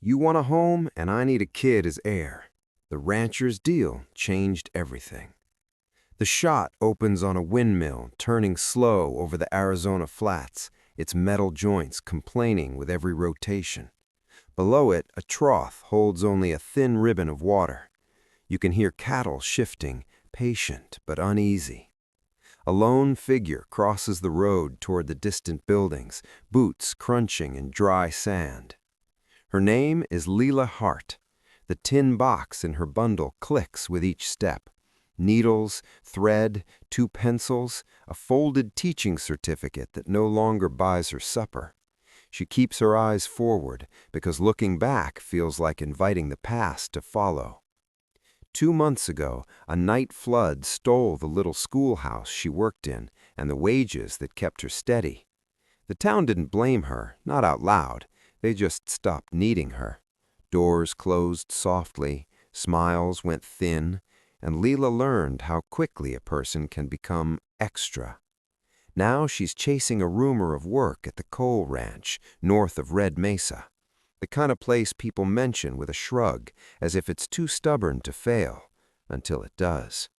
You want a home, and I need a kid as heir. The rancher's deal changed everything. The shot opens on a windmill turning slow over the Arizona flats, its metal joints complaining with every rotation. Below it, a trough holds only a thin ribbon of water. You can hear cattle shifting, patient but uneasy. A lone figure crosses the road toward the distant buildings, boots crunching in dry sand. Her name is Lila Hart. The tin box in her bundle clicks with each step. Needles, thread, 2 pencils, a folded teaching certificate that no longer buys her supper. She keeps her eyes forward because looking back feels like inviting the past to follow. 2 months ago, a night flood stole the little schoolhouse she worked in and the wages that kept her steady. The town didn't blame her, not out loud. They just stopped needing her. Doors closed softly, smiles went thin, and Lila learned how quickly a person can become extra. Now she's chasing a rumor of work at the coal ranch north of Red Mesa, the kind of place people mention with a shrug, as if it's too stubborn to fail, until it does.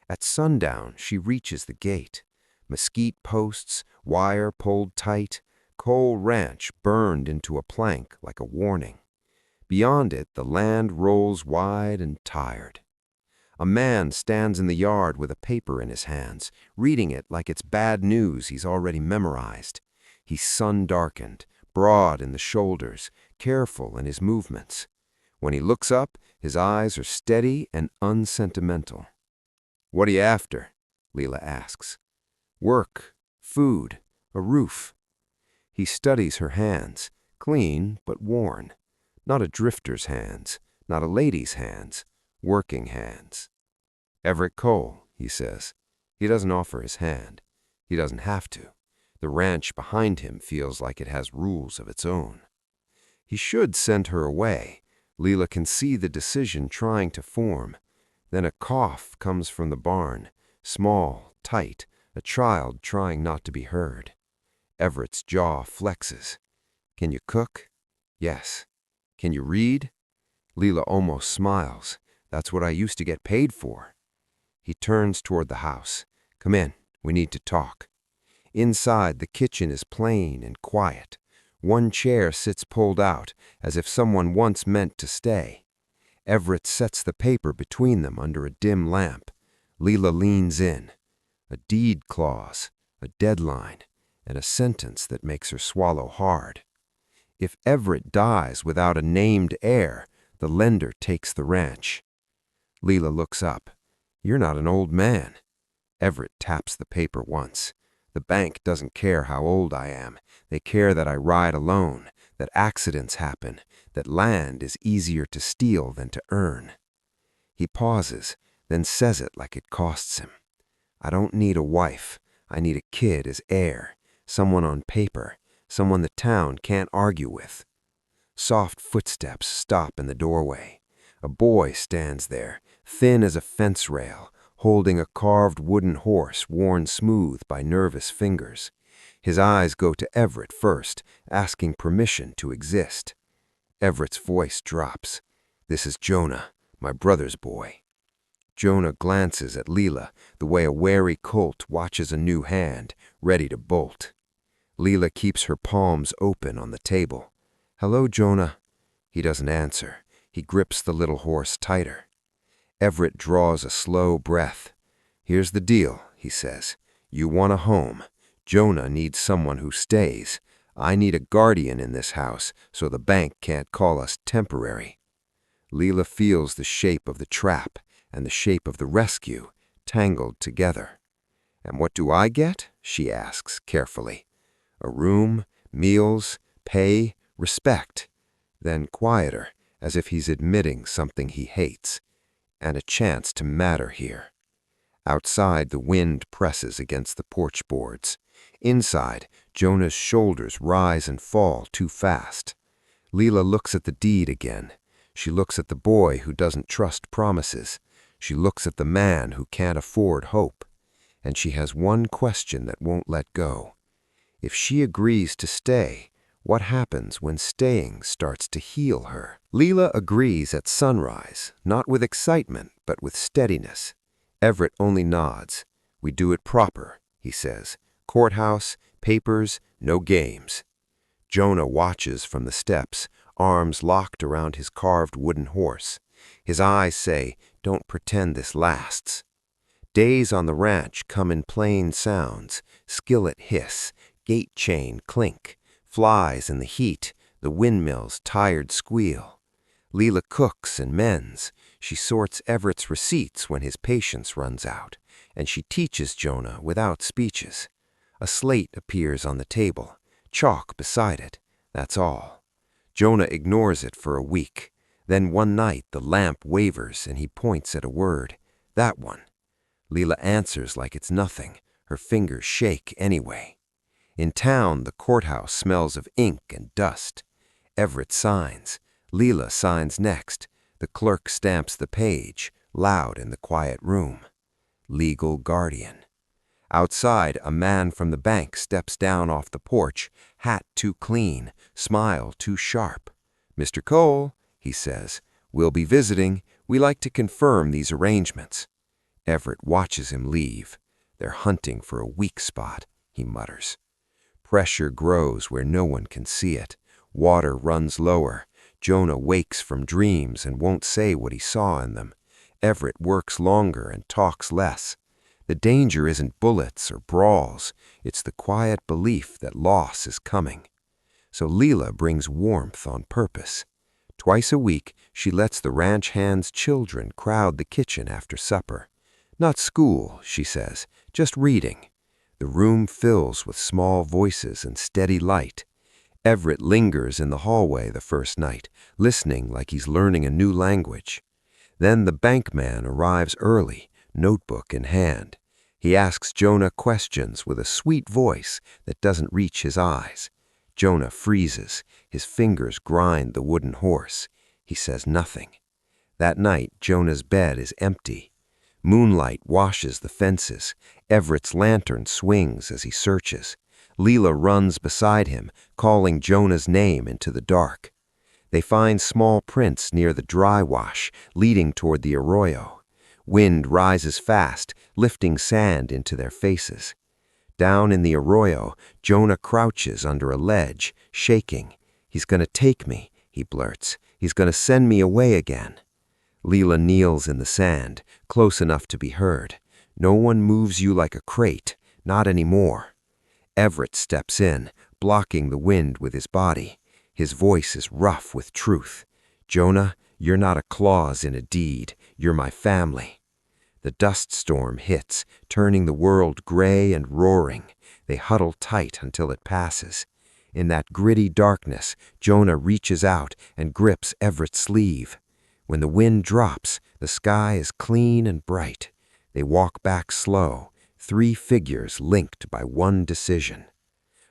At sundown, she reaches the gate. Mesquite posts, wire pulled tight, coal ranch burned into a plank like a warning. Beyond it, the land rolls wide and tired. A man stands in the yard with a paper in his hands, reading it like it's bad news he's already memorized. He's sun-darkened, broad in the shoulders, careful in his movements. When he looks up, his eyes are steady and unsentimental. "What are you after?" Lila asks. "Work, food, a roof." He studies her hands, clean but worn. Not a drifter's hands, not a lady's hands, working hands. "Everett Cole," he says. He doesn't offer his hand. He doesn't have to. The ranch behind him feels like it has rules of its own. He should send her away. Lila can see the decision trying to form. Then a cough comes from the barn, small, tight, a child trying not to be heard. Everett's jaw flexes. "Can you cook?" "Yes." "Can you read?" Lila almost smiles. "That's what I used to get paid for." He turns toward the house. "Come in, we need to talk." Inside, the kitchen is plain and quiet. One chair sits pulled out, as if someone once meant to stay. Everett sets the paper between them under a dim lamp. Lila leans in. A deed clause, a deadline, and a sentence that makes her swallow hard. If Everett dies without a named heir, the lender takes the ranch. Lila looks up. "You're not an old man." Everett taps the paper once. "The bank doesn't care how old I am. They care that I ride alone, that accidents happen, that land is easier to steal than to earn." He pauses, then says it like it costs him. "I don't need a wife. I need a kid as heir, someone on paper, someone the town can't argue with." Soft footsteps stop in the doorway. A boy stands there, thin as a fence rail, holding a carved wooden horse worn smooth by nervous fingers. His eyes go to Everett first, asking permission to exist. Everett's voice drops. "This is Jonah, my brother's boy." Jonah glances at Lila the way a wary colt watches a new hand, ready to bolt. Lila keeps her palms open on the table. "Hello, Jonah." He doesn't answer. He grips the little horse tighter. Everett draws a slow breath. "Here's the deal," he says. "You want a home. Jonah needs someone who stays. I need a guardian in this house so the bank can't call us temporary." Lila feels the shape of the trap and the shape of the rescue tangled together. "And what do I get?" she asks carefully. "A room, meals, pay, respect." Then quieter, as if he's admitting something he hates. "And a chance to matter here." Outside, the wind presses against the porch boards. Inside, Jonah's shoulders rise and fall too fast. Lila looks at the deed again. She looks at the boy who doesn't trust promises. She looks at the man who can't afford hope. And she has one question that won't let go. If she agrees to stay, What happens when staying starts to heal her? Lila agrees at sunrise, not with excitement, but with steadiness. Everett only nods. We do it proper, he says. Courthouse, papers, no games. Jonah watches from the steps, arms locked around his carved wooden horse. His eyes say, "Don't pretend this lasts." Days on the ranch come in plain sounds: skillet hiss, gate chain clink, flies in the heat, the windmill's tired squeal. Lila cooks and mends. She sorts Everett's receipts when his patience runs out, and she teaches Jonah without speeches. A slate appears on the table, chalk beside it, that's all. Jonah ignores it for a week. Then one night the lamp wavers and he points at a word. That one. Lila answers like it's nothing. Her fingers shake anyway. In town, the courthouse smells of ink and dust. Everett signs. Lila signs next. The clerk stamps the page, loud in the quiet room. Legal guardian. Outside, a man from the bank steps down off the porch, hat too clean, smile too sharp. "Mr. Cole," he says, "we'll be visiting. We like to confirm these arrangements." Everett watches him leave. "They're hunting for a weak spot," he mutters. Pressure grows where no one can see it. Water runs lower. Jonah wakes from dreams and won't say what he saw in them. Everett works longer and talks less. The danger isn't bullets or brawls. It's the quiet belief that loss is coming. So Lila brings warmth on purpose. Twice a week, she lets the ranch hands' children crowd the kitchen after supper. Not school, she says, just reading. The room fills with small voices and steady light. Everett lingers in the hallway the first night, listening like he's learning a new language. Then the bankman arrives early, notebook in hand. He asks Jonah questions with a sweet voice that doesn't reach his eyes. Jonah freezes. His fingers grind the wooden horse. He says nothing. That night, Jonah's bed is empty. Moonlight washes the fences. Everett's lantern swings as he searches. Lila runs beside him, calling Jonah's name into the dark. They find small prints near the dry wash, leading toward the arroyo. Wind rises fast, lifting sand into their faces. Down in the arroyo, Jonah crouches under a ledge, shaking. "He's gonna take me," he blurts. "He's gonna send me away again." Lila kneels in the sand, close enough to be heard. "No one moves you like a crate, not anymore." Everett steps in, blocking the wind with his body. His voice is rough with truth. "Jonah, you're not a clause in a deed. You're my family." The dust storm hits, turning the world gray and roaring. They huddle tight until it passes. In that gritty darkness, Jonah reaches out and grips Everett's sleeve. When the wind drops, the sky is clean and bright. They walk back slow, 3 figures linked by one decision.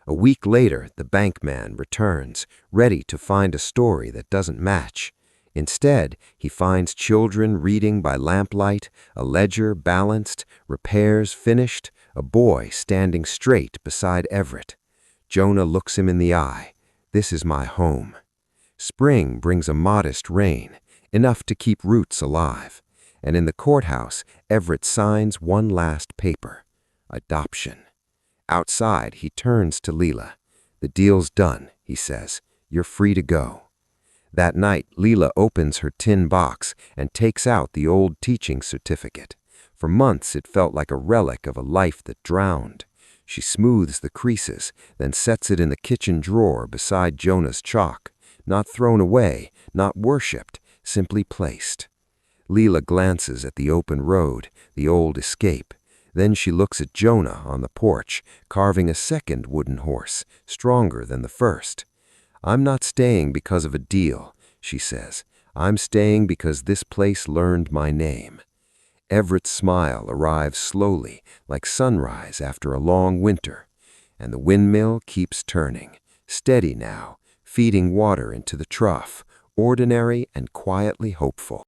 A week later, the bankman returns, ready to find a story that doesn't match. Instead, he finds children reading by lamplight, a ledger balanced, repairs finished, a boy standing straight beside Everett. Jonah looks him in the eye. "This is my home." Spring brings a modest rain, enough to keep roots alive. And in the courthouse, Everett signs one last paper: adoption. Outside, he turns to Lila. "The deal's done," he says. "You're free to go." That night, Lila opens her tin box and takes out the old teaching certificate. For months, it felt like a relic of a life that drowned. She smooths the creases, then sets it in the kitchen drawer beside Jonah's chalk. Not thrown away, not worshipped, simply placed. Lila glances at the open road, the old escape. Then she looks at Jonah on the porch, carving a second wooden horse, stronger than the first. "I'm not staying because of a deal," she says. "I'm staying because this place learned my name." Everett's smile arrives slowly, like sunrise after a long winter. And the windmill keeps turning, steady now, feeding water into the trough, ordinary and quietly hopeful.